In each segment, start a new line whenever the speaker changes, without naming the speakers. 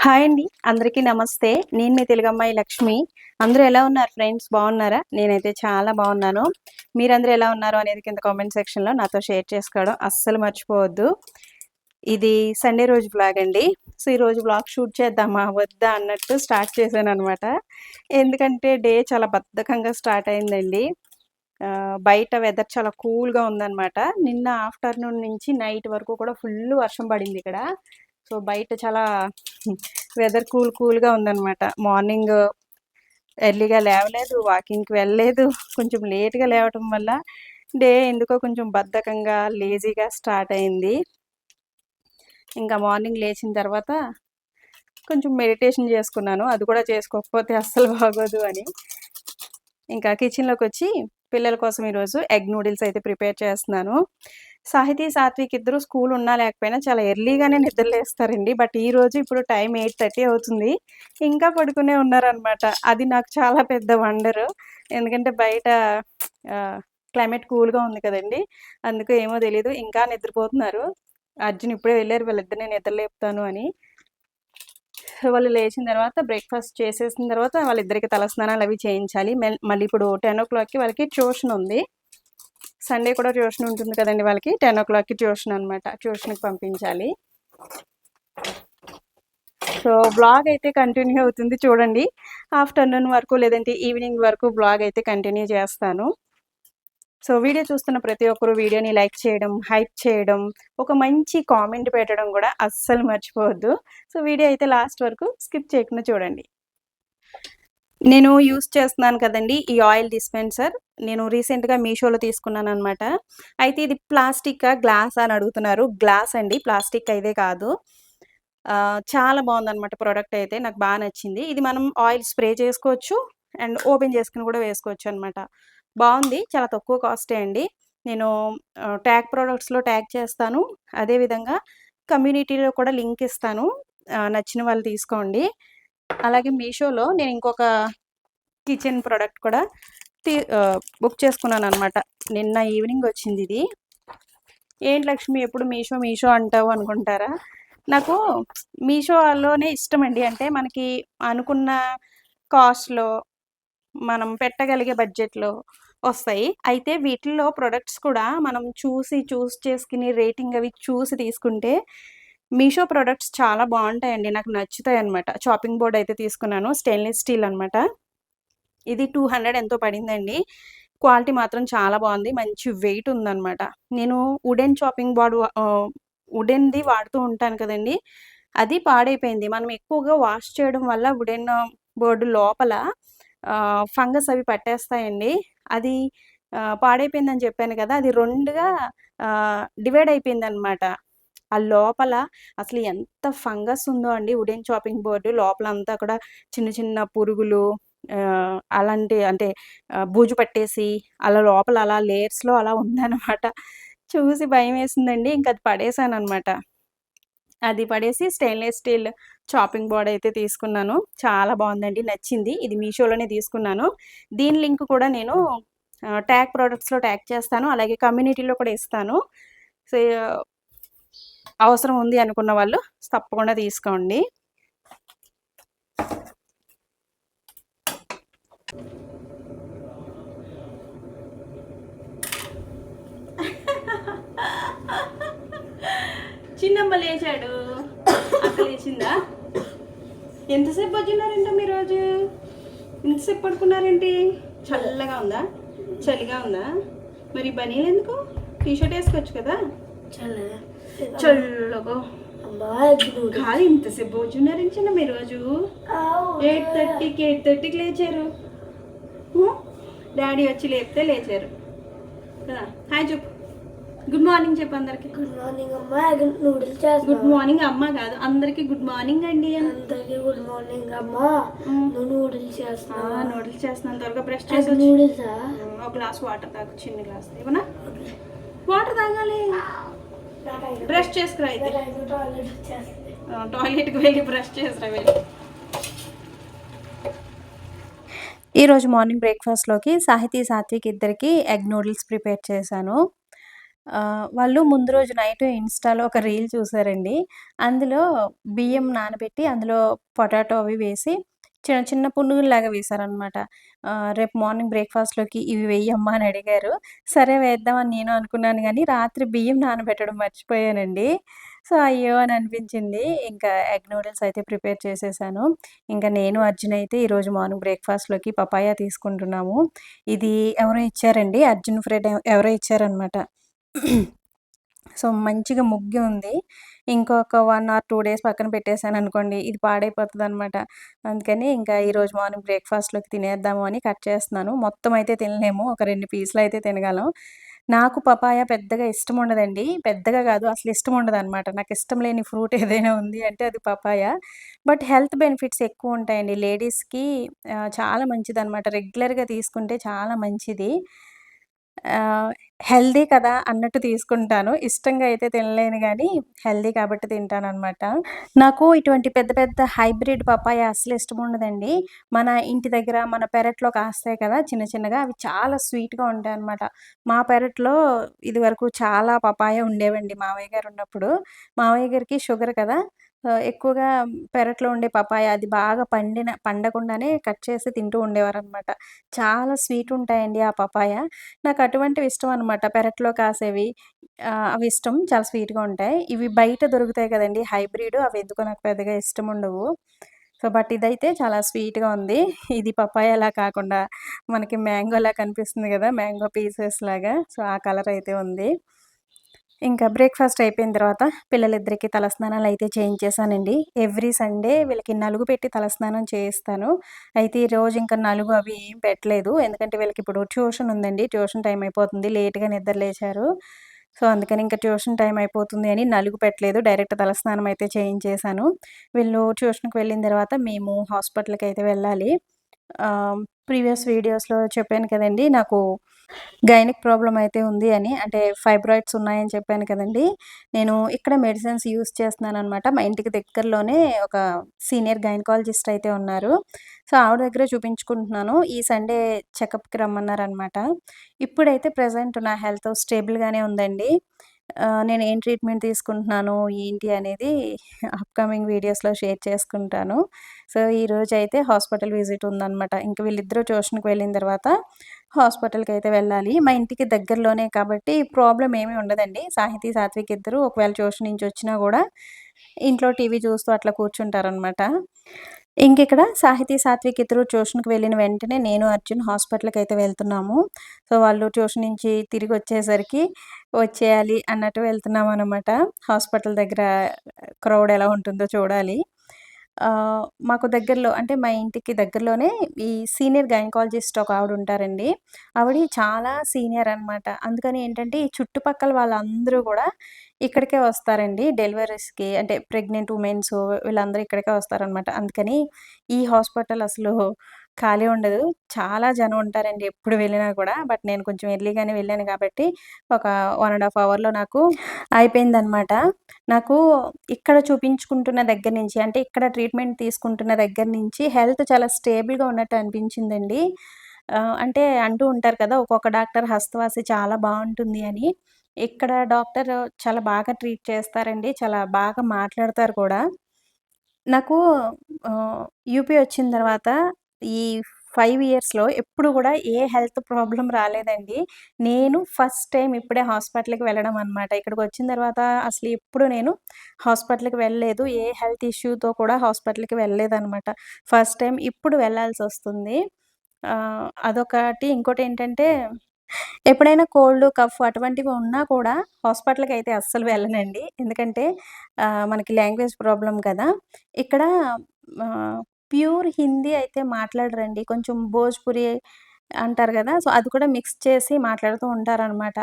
Hi అండి. అందరికీ నమస్తే. నేను మీ తెలుగమ్మాయి లక్ష్మి. అందరూ ఎలా ఉన్నారు ఫ్రెండ్స్? బాగున్నారా? నేనైతే చాలా బాగున్నాను. మీరందరూ ఎలా ఉన్నారు అనేది కింద కామెంట్ సెక్షన్‌లో నాతో షేర్ చేసుకోవడం అస్సలు మర్చిపోవద్దు. ఇది సండే రోజు వ్లాగ్ అండి. సో, ఈరోజు వ్లాగ్ షూట్ చేద్దామా? వద్దా? అన్నట్టు స్టార్ట్ చేశాననమాట. ఎందుకంటే డే చాలా బద్ధకంగా స్టార్ట్ అయిందండి. బయట వెదర్ చాలా కూల్‌గా ఉందనమాట. నిన్న ఆఫ్టర్‌నూన్ నుంచి నైట్ వరకు కూడా ఫుల్లు వర్షం పడిందిక్కడ. సో, బయట చాలా వెదర్ కూల్‌గా ఉందనమాట. మార్నింగ్ ఎర్లీగా లేవలేదు, వాకింగ్‌కి వెళ్ళలేదు. కొంచెం లేట్‌గా లేవటం వల్ల డే ఎందుకో కొంచెం బద్ధకంగా, లేజీగా స్టార్ట్ అయింది. ఇంకా మార్నింగ్ లేచిన తర్వాత కొంచెం మెడిటేషన్ చేసుకున్నాను. అది కూడా చేసుకోకపోతే అస్సలు బాగోదు అని. ఇంకా కిచెన్‌లోకొచ్చి పిల్లల కోసం ఈరోజు ఎగ్ నూడిల్స్ అయితే ప్రిపేర్ చేస్తున్నాను. సాహితీ, సాత్విక్ ఇద్దరు స్కూల్ ఉన్నా లేకపోయినా చాలా ఎర్లీగానే నిద్రలేస్తారండి. బట్ ఈరోజు ఇప్పుడు టైం 8:30 అవుతుంది. ఇంకా పడుకునే ఉన్నారనమాట. అది నాకు చాలా పెద్ద వండరు. ఎందుకంటే బయట క్లైమేట్ కూల్‌గా ఉంది కదండీ! అందుకో ఏమో తెలీదు ఇంకా నిద్రపోతున్నారు. అర్జున్ ఇప్పుడే వెళ్ళారు వీళ్ళిద్దరిని నిద్రలేపుతాను అని. వాళ్ళు లేచిన తర్వాత బ్రేక్‌ఫాస్ట్ చేసేసిన తర్వాత వాళ్ళిద్దరికి తలస్నానాలు అవి చేయించాలి. మళ్ళీ ఇప్పుడు 10:00కి వాళ్ళకి ట్యూషన్ ఉంది. సండే కూడా ట్యూషన్ ఉంటుంది కదండీ వాళ్ళకి. 10:00కి ట్యూషన్ అనమాట. ట్యూషన్‌కి పంపించాలి. సో, వ్లాగ్ అయితే కంటిన్యూ అవుతుంది చూడండి. ఆఫ్టర్‌నూన్ వరకు లేదంటే ఈవినింగ్ వరకు వ్లాగ్ అయితే కంటిన్యూ చేస్తాను. సో, వీడియో చూస్తున్న ప్రతి ఒక్కరు వీడియోని లైక్ చేయడం, హైప్ చేయడం, ఒక మంచి కామెంట్ పెట్టడం కూడా అస్సలు మర్చిపోవద్దు. సో, వీడియో అయితే లాస్ట్ వరకు స్కిప్ చేయకుండా చూడండి. నేను యూజ్ చేస్తున్నాను కదండీ! ఈ ఆయిల్ డిస్పెన్సర్. నేను రీసెంట్‌గా మీషోలో తీసుకున్నాననమాట. అయితే ఇది ప్లాస్టికా? గ్లాసా? అని అడుగుతున్నారు. గ్లాస్ అండి. ప్లాస్టిక్ అయితే కాదు. చాలా బావుందనమాట ప్రొడక్ట్ అయితే. నాకు బా నచ్చింది. ఇది మనం ఆయిల్ స్ప్రే చేసుకోవచ్చు. అండ్ ఓపెన్ చేసుకొని కూడా వేసుకోవచ్చనమాట. బావుంది. చాలా తక్కువ కాస్టే అండి. నేను ట్యాగ్ ప్రొడక్ట్స్‌లో ట్యాగ్ చేస్తాను. అదేవిధంగా కమ్యూనిటీలో కూడా లింక్ ఇస్తాను. నచ్చిన వాళ్ళు తీసుకోండి. అలాగే మీషోలో నేను ఇంకొక కిచెన్ ప్రొడక్ట్ కూడా బుక్ చేసుకున్నాననమాట. నిన్న ఈవినింగ్ వచ్చిందిది. ఏంటి లక్ష్మి ఎప్పుడు మీషో అంటావు అనుకుంటారా? నాకు మీషోలోనే ఇష్టమండి. అంటే మనకి అనుకున్న కాస్ట్‌లో మనం పెట్టగలిగే బడ్జెట్‌లో వస్తాయి. అయితే వీటిల్లో ప్రొడక్ట్స్ కూడా మనం చూస్ చేసుకొని రేటింగ్ అవి చూసి తీసుకుంటే మీషో ప్రొడక్ట్స్ చాలా బావుంటాయండి. నాకు నచ్చుతాయన్నమాట. చాపింగ్ బోర్డ్ అయితే తీసుకున్నాను. స్టెయిన్‌లెస్ స్టీల్ అనమాట. ఇది 200 ఎంతో పడిందండి. క్వాలిటీ మాత్రం చాలా బావుంది. మంచి వెయిట్ ఉందనమాట. నేను వుడెన్‌ది వాడుతూ ఉంటాను కదండీ! అది పాడైపోయింది. మనం ఎక్కువగా వాష్ చేయడం వల్ల వుడెన్ బోర్డ్ లోపల ఫంగస్ అవి పట్టేస్తాయండి. అది పాడైపోయిందని చెప్పాను కదా! అది 2గా డివైడ్ అయిపోయిందనమాట. ఆ లోపల అసలు ఎంత ఫంగస్ ఉందో అండి వుడెన్ చాపింగ్ బోర్డ్ లోపలంతా కూడా చిన్న చిన్న పురుగులు అలాంటి అంటే బూజు పట్టేసి అలా లోపల అలా లేయర్స్‌లో అలా ఉందనమాట. చూసి భయమేసిందండి. ఇంక అది పడేసాననమాట. అది పడేసి స్టెయిన్‌లెస్ స్టీల్ చాపింగ్ బోర్డ్ అయితే తీసుకున్నాను. చాలా బావుందండి. నచ్చింది. ఇది మీషోలోనే తీసుకున్నాను. దీని లింక్ కూడా నేను ట్యాగ్ ప్రొడక్ట్స్‌లో ట్యాగ్ చేస్తాను. అలాగే కమ్యూనిటీలో కూడా ఇస్తాను. సో, అవసరం ఉంది అనుకున్న వాళ్ళు తప్పకుండా తీసుకోండి. చిన్నమ్మ లేచాడు. అక్క లేచిందా? ఎంతసేపు బజ్జున్నారేంటో మీ రోజు? ఎంతసేపు పడుకున్నారేంటి? చల్లగా ఉందా? చలిగా ఉందా? మరి బనీలు ఎందుకు? టీషర్ట్ వేసుకోవచ్చు కదా? చల్లగా కాదు ఇంతసేపు బజ్జున్నారేంటి చిన్న మీ రోజు? 8:30కి లేచారు. డాడీ వచ్చి లేపితే లేచారు కదా? హాయ్ చెప్పు. గుడ్ మార్నింగ్ చెప్పు అందరికి.
గుడ్ మార్నింగ్ అమ్మా. నూడిల్స్ చేస్తా.
గుడ్ మార్నింగ్ అమ్మ కాదు అందరికి గుడ్ మార్నింగ్ అండి.
అందరికి గుడ్ మార్నింగ్ అమ్మా. నువ్వు నూడిల్స్ చేస్తా.
నూడిల్స్ చేస్తున్నాను. త్వరగా బ్రష్ చేసి
నూడిల్సా? ఒక
గ్లాస్ వాటర్ తాగు. చిన్న గ్లాస్ ఏమన్నా వాటర్ తాగాలి. బ్రష్ చేసుకురా అయితే. టాయిలెట్కి వెళ్ళి బ్రష్ చేసుకురా వెళ్ళి. ఈరోజు మార్నింగ్ బ్రేక్ఫాస్ట్లోకి సాహితీ, సాత్విక్ ఇద్దరికి ఎగ్ నూడిల్స్ ప్రిపేర్ చేశాను. వాళ్ళు ముందు రోజు నైట్ ఇన్‌స్టాలో ఒక రీల్ చూసారండి. అందులో బియ్యం నానబెట్టి అందులో పొటాటో అవి వేసి చిన్న చిన్న పునుగుల్లాగా వేశారనమాట. రేపు మార్నింగ్ బ్రేక్‌ఫాస్ట్‌లోకి ఇవి వెయ్యమ్మా అని అడిగారు. సరే వేద్దామని నేను అనుకున్నాను గానీ, రాత్రి బియ్యం నానబెట్టడం మర్చిపోయానండి. సో, అయ్యో! అని అనిపించింది. ఇంకా ఎగ్ నూడిల్స్ అయితే ప్రిపేర్ చేసేసాను. ఇంకా నేను, అర్జున్ అయితే ఈరోజు మార్నింగ్ బ్రేక్‌ఫాస్ట్‌లోకి పపాయ తీసుకుంటున్నాము. ఇది ఎవరో ఇచ్చారండి. అర్జున్ ఫ్రెండ్ ఎవరో ఇచ్చారనమాట. సో, మంచిగా ముగ్గి ఉంది. ఇంకొక 1 ఆర్ 2 డేస్ పక్కన పెట్టేసాననుకోండి, ఇది పాడైపోతదనమాట. అందుకని ఇంకా ఈరోజు మార్నింగ్ బ్రేక్‌ఫాస్ట్‌లోకి తినేద్దాము అని కట్ చేస్తున్నాను. మొత్తం అయితే తినలేము. ఒక 2 పీసులయితే తినగలం. నాకు పపాయ పెద్దగా ఇష్టముండదండి. పెద్దగా గాదు, అసలు ఇష్టముండదనమాట. నాకిష్టం లేని ఫ్రూట్ ఏదైనా ఉంది అంటే అది పపాయ. బట్ హెల్త్ బెనిఫిట్స్ ఎక్కువుంటాయండి. లేడీస్‌కి చాలా మంచిదనమాట. రెగ్యులర్‌గా తీసుకుంటే చాలా మంచిది. ఆహ్, హెల్తీ కదా అన్నట్టు తీసుకుంటాను. ఇష్టంగా అయితే తినలేను గానీ, హెల్తీ కాబట్టి తింటాననమాట. నాకు ఇటువంటి పెద్ద పెద్ద హైబ్రిడ్ పపాయ అస్సలు ఇష్టముండదండి. మన ఇంటి దగ్గర మన పెరట్లో కాస్తాయి కదా! చిన్న చిన్నగా అవి చాలా స్వీట్‌గా ఉంటాయనమాట. మా పెరట్లో ఇదివరకు చాలా పపాయ ఉండేవండి మావయ్య గారున్నప్పుడు. మావయ్య గారికి షుగర్ కదా! ఎక్కువగా పెరట్లో ఉండే పపాయ అది బాగా పండకుండానే కట్ చేసి తింటూ ఉండేవారనమాట. చాలా స్వీట్ ఉంటాయండి ఆ పపాయ. నాకు అటువంటివి ఇష్టం అనమాట. పెరట్లో కాసేవి అవి ఇష్టం. చాలా స్వీట్‌గా ఉంటాయి. ఇవి బయట దొరుకుతాయి కదండీ! హైబ్రిడ్ అవెందుకో నాకు పెద్దగా ఇష్టముండవు. సో, బట్ ఇదైతే చాలా స్వీట్‌గా ఉంది. ఇది పపాయాలా కాకుండా మనకి మ్యాంగోలా కనిపిస్తుంది గదా! మ్యాంగో పీసెస్ లాగా. సో, ఆ కలర్ అయితే ఉంది. ఇంకా బ్రేక్‌ఫాస్ట్ అయిపోయిన తర్వాత పిల్లలిద్దరికీ తలస్నానాలయితే చేయించేసానండి. ఎవ్రీ సండే వీళ్ళకి నలుగు పెట్టి తలస్నానం చేయిస్తాను. అయితే ఈరోజు ఇంకా నలుగు అవి ఏం పెట్టలేదు. ఎందుకంటే వీళ్ళకిప్పుడు ట్యూషన్ ఉందండి. ట్యూషన్ టైమ్ అయిపోతుంది. లేట్‌గా నిద్ర లేచారు. సో, అందుకని ఇంక ట్యూషన్ టైమ్ అయిపోతుంది అని నలుగు పెట్టలేదు. డైరెక్ట్ తలస్నానం అయితే చేయించేసాను. వీళ్ళు ట్యూషన్‌కి వెళ్ళిన తర్వాత మేము హాస్పిటల్‌కైతే వెళ్ళాలి. ప్రీవియస్ వీడియోస్‌లో చెప్పాను కదండీ! నాకు గైనిక్ ప్రాబ్లమ్ అయితే ఉంది అని. అంటే ఫైబ్రాయిడ్స్ ఉన్నాయని చెప్పాను కదండీ! నేను ఇక్కడ మెడిసిన్స్ యూజ్ చేస్తున్నాననమాట. మా ఇంటికి దగ్గరలోనే ఒక సీనియర్ గైనకాలజిస్ట్ అయితే ఉన్నారు. సో, ఆవిడ దగ్గరే చూపించుకుంటున్నాను. ఈ సండే చెకప్‌కి రమ్మన్నారనమాట. ఇప్పుడైతే ప్రెజెంట్ నా హెల్త్ స్టేబుల్‌గానే ఉందండి. నేను ఏం ట్రీట్మెంట్ తీసుకుంటున్నాను, ఏంటి అనేది అప్‌కమింగ్ వీడియోస్‌లో షేర్ చేసుకుంటాను. సో, ఈరోజైతే హాస్పిటల్ విజిట్ ఉందనమాట. ఇంక వీళ్ళిద్దరూ ట్యూషన్‌కి వెళ్ళిన తర్వాత హాస్పిటల్‌కైతే వెళ్ళాలి. మా ఇంటికి దగ్గరలోనే కాబట్టి ప్రాబ్లమ్ ఏమీ ఉండదండి. సాహితీ, సాత్విక్ ఇద్దరు ఒకవేళ ట్యూషన్ నుంచి వచ్చినా గూడా ఇంట్లో టీవీ చూస్తూ అట్లా కూర్చుంటారనమాట. ఇంకిక్కడ సాహితీ, సాత్విక్ ఇద్దరు ట్యూషన్‌కి వెళ్ళిన వెంటనే నేను, అర్జున్ హాస్పిటల్‌కైతే వెళ్తున్నాము. సో, వాళ్ళు ట్యూషన్ నుంచి తిరిగొచ్చేసరికి వచ్చేయాలి అన్నట్టు వెళ్తున్నామనమాట. హాస్పిటల్ దగ్గర క్రౌడ్ ఎలా ఉంటుందో చూడాలి. మాకు దగ్గరలో అంటే మా ఇంటికి దగ్గరలోనే ఈ సీనియర్ గైనకాలజిస్ట్ ఒక ఆవిడుంటారండి. ఆవిడ చాలా సీనియర్ అనమాట. అందుకని ఏంటంటే ఈ చుట్టుపక్కల వాళ్ళందరూ గూడా ఇక్కడికే వస్తారండి డెలివరీస్‌కి. అంటే ప్రెగ్నెంట్ వుమెన్స్ వీళ్ళందరూ ఇక్కడికే వస్తారనమాట. అందుకని ఈ హాస్పిటల్ అసలు ఖాళీ ఉండదు. చాలా జనం ఉంటారండి ఎప్పుడు వెళ్ళినా కూడా. బట్ నేను కొంచెం ఎర్లీగానే వెళ్ళాను కాబట్టి ఒక 1 ½ అవర్‌లో నాకు అయిపోయిందనమాట. నాకు ఇక్కడ చూపించుకుంటున్న దగ్గర నుంచి అంటే ఇక్కడ ట్రీట్మెంట్ తీసుకుంటున్న దగ్గర నుంచి హెల్త్ చాలా స్టేబుల్‌గా ఉన్నట్టు అనిపించిందండి. అంటే అంటూ ఉంటారు కదా! ఒక్కొక్క డాక్టర్ హస్తవాసి చాలా బావుంటుంది అని. ఇక్కడ డాక్టర్ చాలా బాగా ట్రీట్ చేస్తారండి. చాలా బాగా మాట్లాడతారు కూడా. నాకు యూపీ వచ్చిన తర్వాత ఈ 5 ఇయర్స్‌లో ఎప్పుడు గూడా ఏ హెల్త్ ప్రాబ్లమ్ రాలేదండి. నేను ఫస్ట్ టైమ్ ఇప్పుడే హాస్పిటల్‌కి వెళ్ళడం అనమాట. ఇక్కడికొచ్చిన తర్వాత అసలు ఎప్పుడు నేను హాస్పిటల్‌కి వెళ్ళలేదు. ఏ హెల్త్ ఇష్యూతో కూడా హాస్పిటల్‌కి వెళ్ళలేదనమాట. ఫస్ట్ టైమ్ ఇప్పుడు వెళ్ళాల్సొస్తుంది. అదొకటి. ఇంకోటేంటంటే ఎప్పుడైనా కోల్డ్, కఫ్ అటువంటివి ఉన్నా కూడా హాస్పిటల్‌కైతే అస్సలు వెళ్ళనండి. ఎందుకంటే మనకి లాంగ్వేజ్ ప్రాబ్లమ్ కదా! ఇక్కడ ఆహ్, ప్యూర్ హిందీ అయితే మాట్లాడరండి. కొంచెం భోజ్‌పురి అంటారు గదా! సో, అది కూడా మిక్స్ చేసి మాట్లాడుతూ ఉంటారనమాట.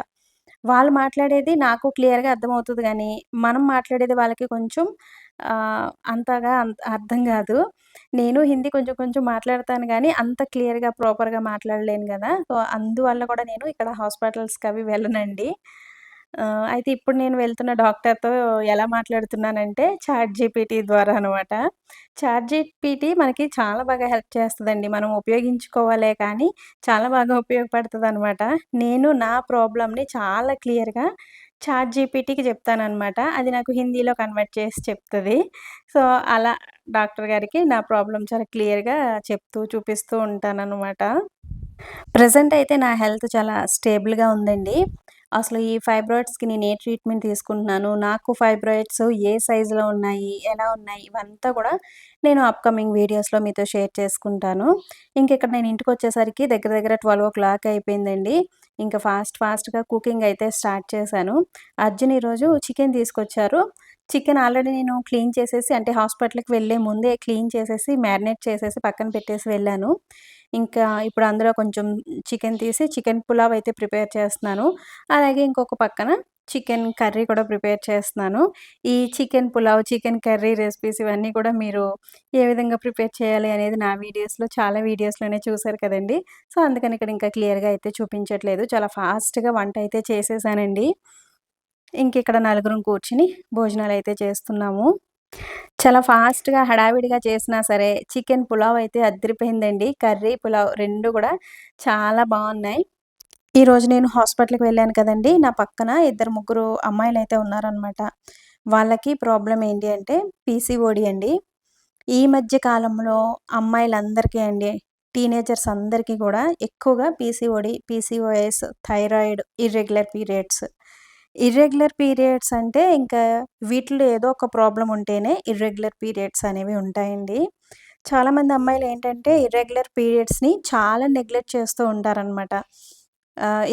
వాళ్ళు మాట్లాడేది నాకు క్లియర్‌గా అర్థమవుతది గానీ, మనం మాట్లాడేది వాళ్ళకి కొంచెం అంతగా అర్థం గాదు. నేను హిందీ కొంచెం కొంచెం మాట్లాడతాను గానీ, అంత క్లియర్‌గా, ప్రాపర్‌గా మాట్లాడలేను గదా! సో, అందువల్ల కూడా నేను ఇక్కడ హాస్పిటల్స్‌కవి వెళ్ళనండి. అయితే ఇప్పుడు నేను వెళ్తున్న డాక్టర్‌తో ఎలా మాట్లాడుతున్నానంటే చాట్‌జీపీటీ ద్వారా అనమాట. చాట్‌జీపీటీ మనకి చాలా బాగా హెల్ప్ చేస్తదండి. మనం ఉపయోగించుకోవాలే కానీ చాలా బాగా ఉపయోగపడతదనమాట. నేను నా ప్రాబ్లమ్‌ని చాలా క్లియర్‌గా చాట్‌జీపీటీకి చెప్తాననమాట. అది నాకు హిందీలో కన్వర్ట్ చేసి చెప్తది. సో, అలా డాక్టర్ గారికి నా ప్రాబ్లమ్ చాలా క్లియర్‌గా చెప్తూ, చూపిస్తూ ఉంటాననమాట. ప్రెజెంట్ అయితే నా హెల్త్ చాలా స్టేబుల్‌గా ఉందండి. అసలు ఈ ఫైబ్రాయిడ్స్‌కి నేను ఏ ట్రీట్మెంట్ తీసుకుంటున్నాను, నాకు ఫైబ్రాయిడ్స్ ఏ సైజులో ఉన్నాయి, ఎలా ఉన్నాయి, ఇవంతా కూడా నేను అప్‌కమింగ్ వీడియోస్‌లో మీతో షేర్ చేసుకుంటాను. ఇంకిక్కడ నేను ఇంటికొచ్చేసరికి దగ్గర దగ్గర 12:00 అయిపోయిందండి. ఇంకా ఫాస్ట్‌గా కుకింగ్ అయితే స్టార్ట్ చేశాను. అర్జున్ ఈరోజు చికెన్ తీసుకొచ్చారు. చికెన్ ఆల్రెడీ నేను క్లీన్ చేసేసి అంటే హాస్పిటల్‌కి వెళ్ళే ముందే క్లీన్ చేసేసి, మ్యారినేట్ చేసేసి పక్కన పెట్టేసి వెళ్ళాను. ఇంకా ఇప్పుడు అందులో కొంచెం చికెన్ తీసి చికెన్ పులావ్ అయితే ప్రిపేర్ చేస్తున్నాను. అలాగే ఇంకొక పక్కన చికెన్ కర్రీ కూడా ప్రిపేర్ చేస్తున్నాను. ఈ chicken pulao, chicken curry recipes ఇవన్నీ కూడా మీరు ఏ విధంగా ప్రిపేర్ చేయాలి అనేది నా వీడియోస్‌లో చాలా వీడియోస్‌లోనే చూసారు కదండీ! సో, అందుకని ఇక్కడ ఇంకా క్లియర్‌గా అయితే చూపించట్లేదు. చాలా ఫాస్ట్‌గా వంట అయితే చేసేసానండి. ఇంకిక్కడ నలుగురం కూర్చొని భోజనాలయితే చేస్తున్నాము. చాలా ఫాస్ట్‌గా హడావిడిగా చేసినా సరే, చికెన్ పులావ్ అయితే అద్దిరిపోయిందండి. కర్రీ, పులావ్ 2 గూడా చాలా బావున్నాయి. ఈరోజు నేను హాస్పిటల్‌కి వెళ్ళాను కదండీ! నా పక్కన ఇద్దరు, ముగ్గురు అమ్మాయిలైతే ఉన్నారనమాట. వాళ్ళకి ప్రాబ్లమ్ ఏంటి అంటే పీసీఓడీ అండి. ఈ మధ్య కాలంలో అమ్మాయిలందరికీ అండి, టీనేజర్స్ అందరికీ గూడా ఎక్కువగా PCOD, PCOS, thyroid, irregular periods. Irregular periods అంటే ఇంకా వీటిలో ఏదో ఒక ప్రాబ్లమ్ ఉంటేనే ఇర్రెగ్యులర్ పీరియడ్స్ అనేవి ఉంటాయండి. చాలామంది అమ్మాయిలేంటంటే ఇర్రెగ్యులర్ పీరియడ్స్‌ని చాలా నెగ్లెక్ట్ చేస్తూ ఉంటారనమాట.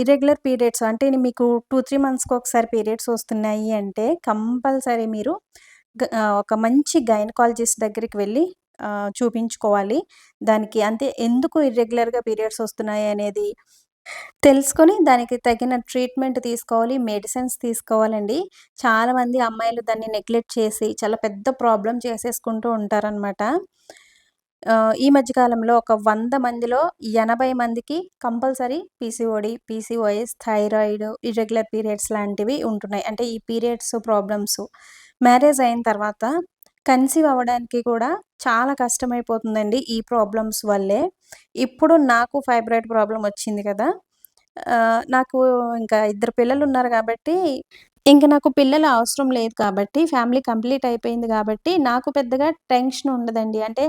ఇర్రెగ్యులర్ పీరియడ్స్ అంటే మీకు 2, 3 మంత్స్‌కొకసారి పీరియడ్స్ వస్తున్నాయి అంటే కంపల్సరీ మీరు ఒక మంచి గైనకాలజిస్ట్ దగ్గరికి వెళ్లి చూపించుకోవాలి. దానికి అంటే ఎందుకు ఇర్రెగ్యులర్‌గా పీరియడ్స్ వస్తున్నాయి అనేది తెలుసుకొని దానికి తగిన ట్రీట్మెంట్ తీసుకోవాలి. మెడిసిన్స్ తీసుకోవాలండి. చాలామంది అమ్మాయిలు దాన్ని నెగ్లెక్ట్ చేసి చాలా పెద్ద ప్రాబ్లమ్ చేసేసుకుంటూ ఉంటారనమాట. ఈ మధ్య కాలంలో ఒక 100 మందిలో 80 మందికి compulsory PCOD, PCOS, thyroid, irregular periods లాంటివి ఉంటున్నాయి. అంటే ఈ పీరియడ్స్ ప్రాబ్లమ్స్ మ్యారేజ్ అయిన తర్వాత కన్సీవ్ అవ్వడానికి కూడా చాలా కష్టమైపోతుందండి ఈ ప్రాబ్లమ్స్ వల్లే. ఇప్పుడు నాకు ఫైబ్రాయిడ్ ప్రాబ్లమ్ వచ్చింది కదా! నాకు ఇంకా ఇద్దరు పిల్లలున్నారు గాబట్టి, ఇంక నాకు పిల్లల అవసరం లేదు కాబట్టి, ఫ్యామిలీ కంప్లీట్ అయిపోయింది గాబట్టి, నాకు పెద్దగా టెన్షన్ ఉండదండి. అంటే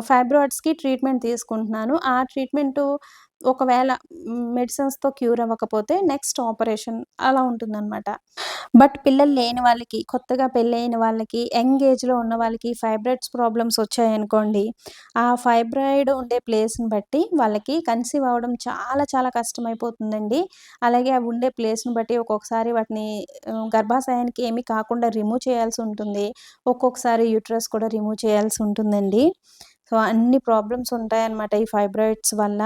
ఫైబ్రాయిడ్స్‌కి ట్రీట్మెంట్ తీసుకుంటున్నాను. ఆ ట్రీట్మెంటు ఒకవేళ మెడిసిన్స్‌తో క్యూర్ అవ్వకపోతే నెక్స్ట్ ఆపరేషన్ అలా ఉంటుందనమాట. బట్ పిల్లలు లేని వాళ్ళకి, కొత్తగా పెళ్ళైన వాళ్ళకి, యంగ్ ఏజ్‌లో ఉన్న వాళ్ళకి ఫైబ్రాయిడ్స్ ప్రాబ్లమ్స్ వచ్చాయనుకోండి, ఆ ఫైబ్రాయిడ్ ఉండే ప్లేస్‌ని బట్టి వాళ్ళకి కన్సీవ్ అవ్వడం చాలా చాలా కష్టమైపోతుందండి. అలాగే అవి ఉండే ప్లేస్‌ని బట్టి ఒక్కొక్కసారి వాటిని గర్భాశయానికి ఏమీ కాకుండా రిమూవ్ చేయాల్సుంటుంది. ఒక్కొక్కసారి యూట్రస్ కూడా రిమూవ్ చేయాల్సుంటుందండి. సో, అన్ని ప్రాబ్లమ్స్ ఉంటాయన్నమాట ఈ ఫైబ్రాయిడ్స్ వల్ల.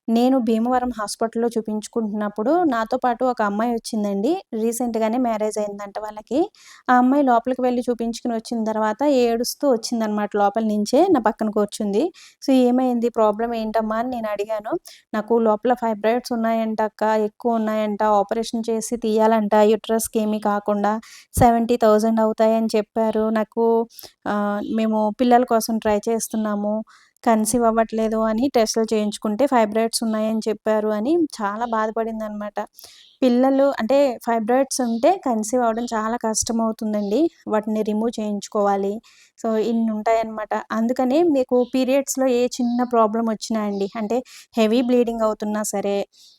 నేను భీమవరం హాస్పిటల్‌లో చూపించుకుంటున్నప్పుడు నాతో పాటు ఒక అమ్మాయి వచ్చిందండి. రీసెంట్‌గానే మ్యారేజ్ అయిందంట వాళ్ళకి. ఆ అమ్మాయి లోపలికి వెళ్లి చూపించుకొని వచ్చిన తర్వాత ఏడుస్తూ వచ్చిందనమాట లోపల నుంచే నా పక్కన కూర్చుంది. సో, "ఏమైంది? ప్రాబ్లమ్ ఏంటమ్మా?" అని నేను అడిగాను. "నాకు లోపల ఫైబ్రాయిడ్స్ ఉన్నాయంట అక్క, ఎక్కువ ఉన్నాయంట. ఆపరేషన్ చేసి తీయాలంట యూట్రస్‌కి ఏమీ కాకుండా. 70,000 అవుతాయని చెప్పారు. నాకు మేము పిల్లల కోసం ట్రై చేస్తున్నాము. కన్సీవ్ అవ్వట్లేదు అని టెస్టులు చేయించుకుంటే ఫైబ్రాయిడ్స్ ఉన్నాయని చెప్పారు" అని చాలా బాధపడిందనమాట. పిల్లలు అంటే ఫైబ్రాయిడ్స్ ఉంటే కన్సీవ్ అవ్వడం చాలా కష్టమవుతుందండి. వాటిని రిమూవ్ చేయించుకోవాలి. సో, ఇన్ని ఉంటాయన్నమాట. అందుకనే మీకు పీరియడ్స్‌లో ఏ చిన్న ప్రాబ్లమ్ వచ్చినా అండి, అంటే హెవీ బ్లీడింగ్ అవుతున్నా సరే,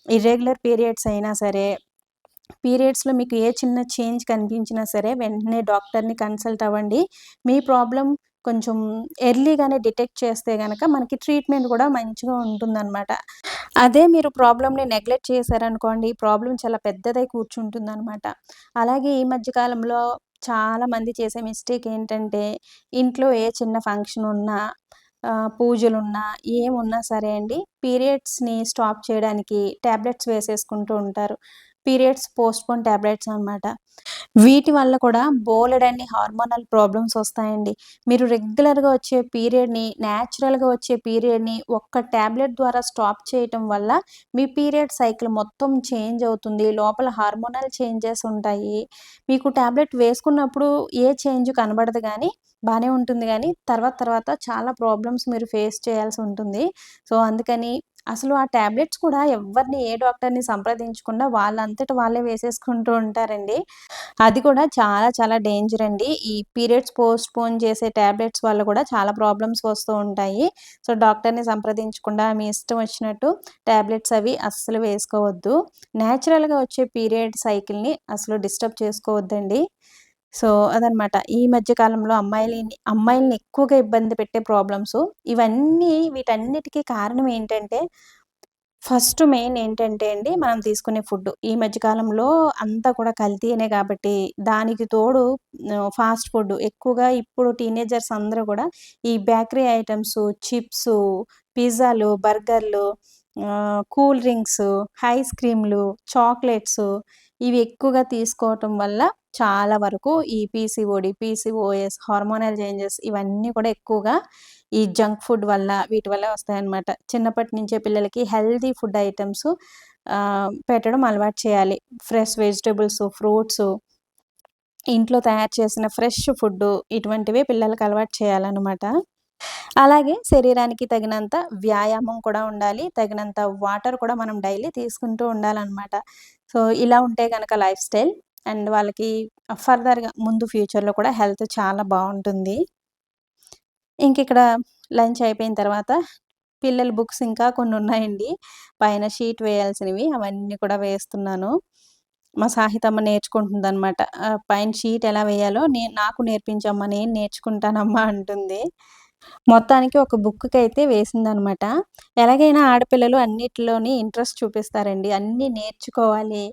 ఇర్రెగ్యులర్ పీరియడ్స్ అయినా సరే, పీరియడ్స్‌లో మీకు ఏ చిన్న చేంజ్ కనిపించినా సరే వెంటనే డాక్టర్‌ని కన్సల్ట్ అవ్వండి. మీ ప్రాబ్లమ్ కొంచెం ఎర్లీగానే డిటెక్ట్ చేస్తే గనక మనకి ట్రీట్మెంట్ గూడా మంచిగా ఉంటుందనమాట. అదే మీరు ప్రాబ్లమ్‌ని నెగ్లెక్ట్ చేశారనుకోండి, ప్రాబ్లమ్ చాలా పెద్దదై కూర్చుంటుందనమాట. అలాగే ఈ మధ్య కాలంలో చాలామంది చేసే మిస్టేక్ ఏంటంటే, ఇంట్లో ఏ చిన్న ఫంక్షన్ ఉన్నా, పూజలున్నా, ఏమున్నా సరే అండి, పీరియడ్స్‌ని స్టాప్ చేయడానికి టాబ్లెట్స్ వేసేసుకుంటూ ఉంటారు. పీరియడ్స్ పోస్ట్‌పోన్ టాబ్లెట్స్ అనమాట. వీటి వల్ల కూడా బోలెడన్ని హార్మోనల్ ప్రాబ్లమ్స్ వస్తాయండి. మీరు రెగ్యులర్‌గా వచ్చే పీరియడ్‌ని, న్యాచురల్‌గా వచ్చే పీరియడ్‌ని ఒక్క టాబ్లెట్ ద్వారా స్టాప్ చేయటం వల్ల మీ పీరియడ్ సైకిల్ మొత్తం చేంజ్ అవుతుంది. లోపల హార్మోనల్ చేంజెస్ ఉంటాయి. మీకు టాబ్లెట్ వేసుకున్నప్పుడు ఏ చేంజ్ కనబడదు గానీ, బానే ఉంటుంది గానీ, తర్వాత చాలా ప్రాబ్లమ్స్ మీరు ఫేస్ చేయాల్సి ఉంటుంది. సో, అందుకని అసలు ఆ టాబ్లెట్స్ కూడా ఎవ్వరిని ఏ డాక్టర్‌ని సంప్రదించకుండా వాళ్ళంతట వాళ్ళే వేసేసుకుంటూ ఉంటారండి. అది కూడా చాలా డేంజర్ అండి. ఈ పీరియడ్స్ పోస్ట్‌పోన్ చేసే టాబ్లెట్స్ వల్ల కూడా చాలా ప్రాబ్లమ్స్ వస్తూ ఉంటాయి. సో, డాక్టర్‌ని సంప్రదించకుండా మీ ఇష్టం వచ్చినట్టు టాబ్లెట్స్ అవి అస్సలు వేసుకోవద్దు. నేచురల్‌గా వచ్చే పీరియడ్ సైకిల్‌ని అసలు డిస్టర్బ్ చేసుకోవద్దండి. సో, అదనమాట. ఈ మధ్య కాలంలో అమ్మాయిల్ని ఎక్కువగా ఇబ్బంది పెట్టే ప్రాబ్లమ్సు వీటన్నిటికి కారణం ఏంటంటే ఫస్ట్ మెయిన్ ఏంటంటే అండి, మనం తీసుకునే ఫుడ్డు. ఈ మధ్య కాలంలో అంతా కూడా కల్తీనే కాబట్టి, దానికి తోడు ఫాస్ట్ ఫుడ్ ఎక్కువగా ఇప్పుడు టీనేజర్స్ అందరూ కూడా ఈ బేకరీ ఐటెమ్సు, చిప్సు, పిజ్జాలు, బర్గర్‌లు, కూల్ డ్రింక్సు, ఐస్ క్రీమ్‌లు, చాక్లెట్సు ఇవి ఎక్కువగా తీసుకోవటం వల్ల చాలా వరకు ఈ పీసీఓడీ, పీసీఓఎస్, హార్మోనల్ చేంజెస్ ఇవన్నీ కూడా ఎక్కువగా ఈ జంక్ ఫుడ్ వల్ల, వీటి వల్ల వస్తాయన్నమాట. చిన్నప్పటి నుంచే పిల్లలకి హెల్తీ ఫుడ్ ఐటెమ్స్ పెట్టడం అలవాటు చేయాలి. ఫ్రెష్ వెజిటబుల్సు, ఫ్రూట్సు, ఇంట్లో తయారు చేసిన ఫ్రెష్ ఫుడ్డు ఇటువంటివే పిల్లలకి అలవాటు చేయాలన్నమాట. అలాగే శరీరానికి తగినంత వ్యాయామం కూడా ఉండాలి. తగినంత వాటర్ కూడా మనం డైలీ తీసుకుంటూ ఉండాలనమాట. సో, ఇలా ఉంటే గనక లైఫ్ స్టైల్ అండ్ వాళ్ళకి ఫర్దర్‌గా ముందు ఫ్యూచర్‌లో కూడా హెల్త్ చాలా బావుంటుంది. ఇంకిక్కడ లంచ్ అయిపోయిన తర్వాత పిల్లల బుక్స్ ఇంకా కొన్నున్నాయండి. పైన షీట్ వేయాల్సినవి అవన్నీ కూడా వేస్తున్నాను. మా సాహితమ్మ నేర్చుకుంటుందనమాట. పైన షీట్ ఎలా వేయాలో నాకు నేర్పించమ్మా, నేను నేర్చుకుంటానమ్మా అంటుంది. మొత్తానికి ఒక బుక్కుకైతే వేసిందనమాట. ఎలాగైనా ఆడపిల్లలు అన్నిటిలోని ఇంట్రెస్ట్ చూపిస్తారండి. అన్నీ నేర్చుకోవాలి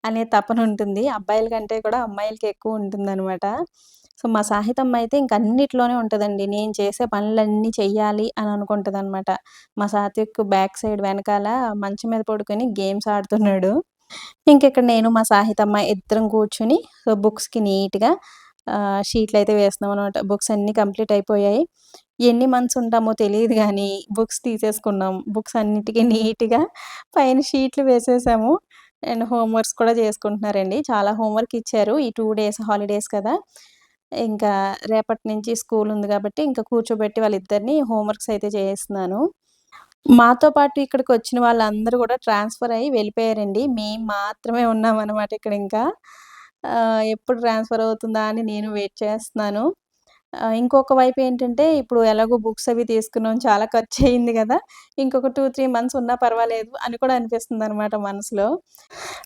అనే తపనుంటుంది. అబ్బాయిల కంటే కూడా అమ్మాయిలకి ఎక్కువుంటుందనమాట. సో, మా సాహితమ్మ అయితే ఇంక అన్నిట్లోనే ఉంటదండి. నేను చేసే పనులన్నీ చెయ్యాలి అని అనుకుంటదనమాట. మా సాత్విక్ బ్యాక్ సైడ్ వెనకాల మంచం మీద పడుకొని గేమ్స్ ఆడుతున్నాడు. ఇంకిక్కడ నేను మా సాహితమ్మ ఇద్దరం కూర్చొని బుక్స్‌కి నీట్‌గా షీట్‌లయితే వేస్తున్నామనమాట. బుక్స్ అన్నీ కంప్లీట్ అయిపోయాయి. ఎన్ని మంత్స్ ఉంటామో తెలీదు గానీ, బుక్స్ తీసేసుకున్నాం. బుక్స్ అన్నిటికి నీట్‌గా పైన షీట్లు వేసేసాము. అండ్ హోమ్ వర్క్స్ కూడా చేసుకుంటున్నారండి. చాలా హోమ్ వర్క్ ఇచ్చారు. ఈ 2 డేస్ హాలిడేస్ కదా! ఇంకా రేపటి నుంచి స్కూల్ ఉంది గాబట్టి, ఇంక కూర్చోబెట్టి వాళ్ళిద్దరిని హోమ్ వర్క్స్ అయితే చేయిస్తున్నాను. మాతో పాటు ఇక్కడికొచ్చిన వాళ్ళందరూ గూడా ట్రాన్స్‌ఫర్ అయ్యి వెళ్ళిపోయారండి. మేము మాత్రమే ఉన్నామనమాట ఇక్కడింకా. ఎప్పుడు ట్రాన్స్‌ఫర్ అవుతుందా అని నేను వెయిట్ చేస్తున్నాను. ఇంకొక వైపు ఏంటంటే, ఇప్పుడు ఎలాగో బుక్స్ అవి తీసుకున్నాం, చాలా ఖర్చయింది గదా! ఇంకొక 2, 3 మంత్స్ ఉన్నా పర్వాలేదు అని కూడా అనిపిస్తుందనమాట మనసులో.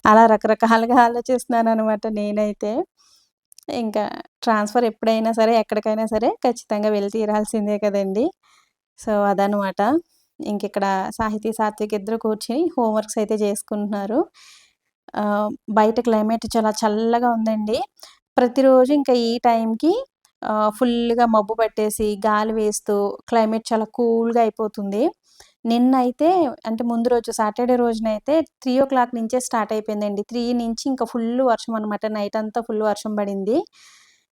అలా రకరకాలుగా ఆలోచిస్తున్నాననమాట నేనైతే. ఇంకా ట్రాన్స్‌ఫర్ ఎప్పుడైనా సరే, ఎక్కడికైనా సరే ఖచ్చితంగా వెళ్లి తీరాల్సిందే కదండీ! సో, అదనమాట. ఇంకిక్కడ సాహితీ, సాత్విక్ ఇద్దరు కూర్చొని హోమ్ వర్క్స్ అయితే చేసుకుంటున్నారు. బయట క్లైమేట్ చాలా చల్లగా ఉందండి. ప్రతిరోజు ఇంకా ఈ టైంకి ఫుల్‌గా మబ్బు పట్టేసి, గాలి వేస్తూ క్లైమేట్ చాలా కూల్‌గా అయిపోతుంది. నిన్నైతే అంటే ముందు రోజు సాటర్‌డే రోజునైతే 3:00 నుంచే స్టార్ట్ అయిపోయిందండి. 3 నుంచి ఇంకా ఫుల్లు వర్షం అనమాట. నైట్ అంతా ఫుల్ వర్షం పడింది.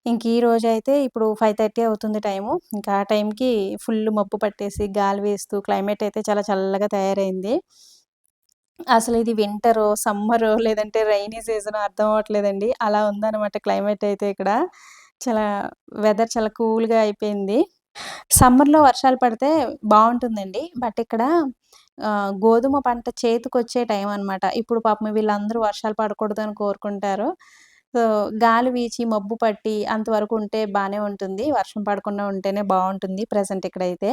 ఇంక ఈ రోజైతే ఇప్పుడు 5:30 అవుతుంది టైము. ఇంకా ఆ టైంకి ఫుల్లు మబ్బు పట్టేసి, గాలి వేస్తూ క్లైమేట్ అయితే చాలా చల్లగా తయారైంది. అసలు ఇది వింటరో, సమ్మరో లేదంటే రైనీ సీజనో అర్థం అవ్వట్లేదండి. అలా ఉందనమాట క్లైమేట్ అయితే ఇక్కడ. చాలా వెదర్ చాలా కూల్‌గా అయిపోయింది. సమ్మర్‌లో వర్షాలు పడితే బావుంటుందండి. బట్ ఇక్కడ గోధుమ పంట చేతికొచ్చే టైం అనమాట. ఇప్పుడు పాపం వీళ్ళందరూ వర్షాలు పడకూడదని కోరుకుంటారు. సో, గాలి వీచి, మబ్బు పట్టి అంతవరకు ఉంటే బానే ఉంటుంది. వర్షం పడకుండా ఉంటేనే బావుంటుంది ప్రెజెంట్ ఇక్కడైతే.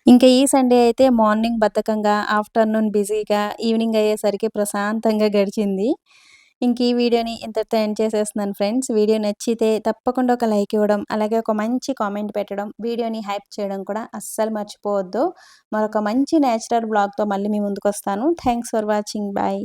ఇంకా ఈ సండే అయితే మార్నింగ్ బద్ధకంగా, ఆఫ్టర్‌నూన్ బిజీగా, ఈవినింగ్ అయ్యేసరికి ప్రశాంతంగా గడిచింది. ఇంక ఈ వీడియోని ఇంతటితో ఎండ్ చేసేస్తున్నాను ఫ్రెండ్స్. వీడియో నచ్చితే తప్పకుండా ఒక లైక్ ఇవ్వడం, అలాగే ఒక మంచి కామెంట్ పెట్టడం, వీడియోని హైప్ చేయడం కూడా అస్సలు మర్చిపోవద్దు. మరొక మంచి నేచురల్ వ్లాగ్‌తో మళ్ళీ మీ ముందుకొస్తాను. Thanks for watching. బాయ్.